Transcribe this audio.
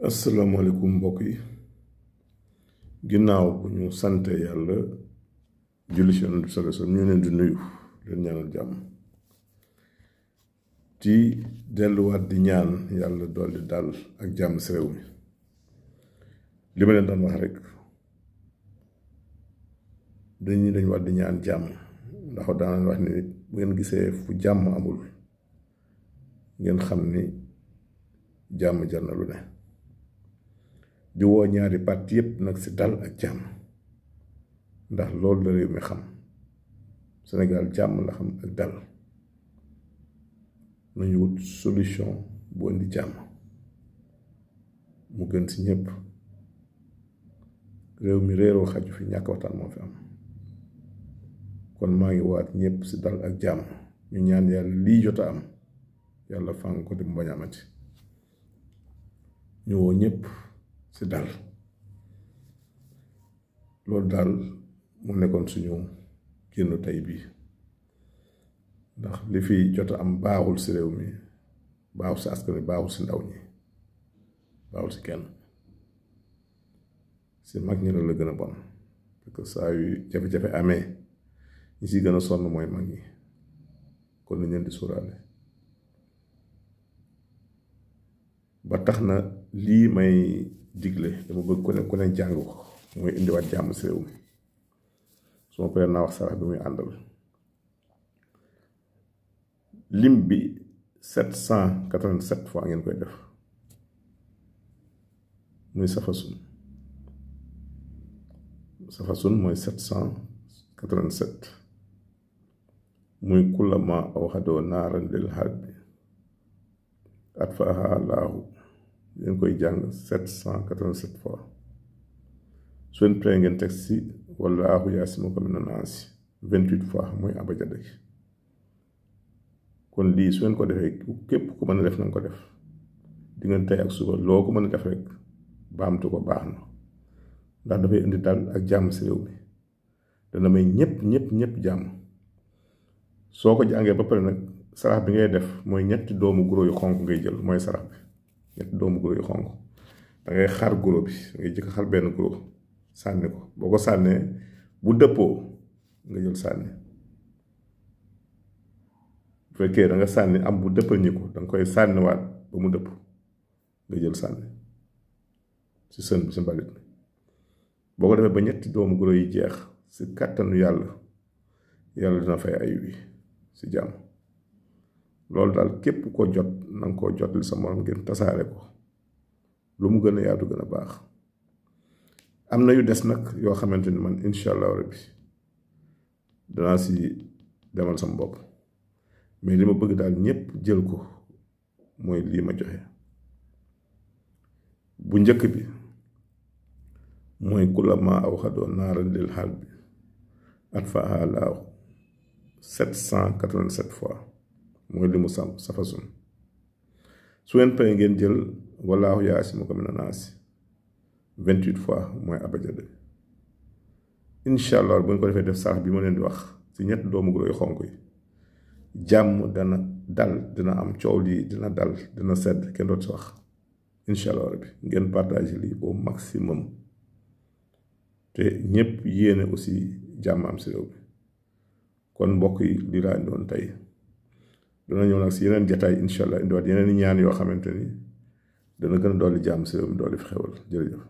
asalaamaaleykum mbokk yi ginnaaw bu ñu sante yàlla julli ci Yonent bi sallallahu alayhi wasallam ñu leen di nuyu leen ñaanal jàmm di delluwaat di ñaan yàlla dolli dal ak jàmm ci réew mi li ma leen daan wax rek dañ war di ñaan jàmm ndax daan wax ni bu ngeen gisee fu jàmm amul ngeen xam ni jàmm jar na lu ne di woo ñaari parti yépp nag ci dal ak jàmm ndax loolu la réew mi xam Sénégal jàmm la xam ak dal nañu wut solution bu indi jàmm mu gën ci ñépp réew mi réeroo xaju fi ñàkk waxtaan moo fi am kon maa ngi waat ñépp ci dal ak jàmm ñu ñaan yàlla lii jot a am yàlla fang ko di mu bañ a amati ñu woo ñépp ci dal loolu daal mu nekkoon suñu génn tey bii ndax li fi jot a am baaxul ci réew mi baaxul ci askan wi baaxul ci ndaw ñi baaxul ci kenn ci mag ñi la gën a bon parce que saa yu jafe-jafe amee ñi ci gën a sonn mooy mag ñi kon nañ leen di sóoraale ba tax na lii may digle dama bëgg ku ne jàng ko mooy indiwaat jàmm ci réew mi su ma paree naa wax sarax bi muy àndal lim bi 787 fois ngeen koy def muy safasun mooy 787 muy kullama awxadoo naaran lil harbi atfaaha Allaahu ngeen koy jàng 787 fois su leen paree ngeen teg ci wallaahu yaasimuka mina naasi 28 fois mooy abajada gi kon lii su leen ko defee képp ku mën a def na nga ko def di ngeen tey ak suba loo ko mën a def rek baamtu ko baax na ndax dafay indi dal ak jàmm ci réew mi dana may ñépp jàmm soo ko jàngee ba pare nag sarax bi ngay def mooy ñetti doomu guro yu xonq ngay jël mooy sarax bi ñetti doomu guro yu xonq dangay xar guro bi ngay jëkk xar benn guro sànni ko boo ko sànnee bu dëppoo nga jël sànni bu fekkee da nga sànni am bu dëppal ñi ko danga koy sànniwaat ba mu dëpp nga jël sànni ci sën bi ci mbalit mi boo ko defee ba ñetti doomu guro yi jeex ci kàttanu yàlla dina fay ay wi ci jàmm loolu daal képp ko jot na nga koo jot li sa morom ngir tasaare ko lu mu gën a yaatu gën a baax am na yu des nag yoo xamante ni man incha allah rabbi danaa si demal sama bopp mais li ma bëgg daal ñépp jël ko mooy lii ma joxe bu njëkk bi mooy kullama awxadoo naaran lil harbi atfaaha Allaahu 787 fois mooy li mu safasun su ngeen paree ngeen jël wallaahu yaasimuka mina naasi 28 fois mooy abajada incha allah bu ñu ko defee def sarax bi ma leen di wax ci ñett doomu guro yu xonk yi jàmm dana dal dina am coow lii dina dal dina sedd kenn dootu si wax incha allah rabbi ngeen partage lii au maximum te ñépp yéene aussi jàmm am ci réew bi kon mbokk yi lii laa doon tey dana ñëw nag ci yeneen jataay incha allah indiwaat yeneen ñaan yoo xamante ni dana gën a dolli jàmm ci réew mi dolli fi xewal jërëjëf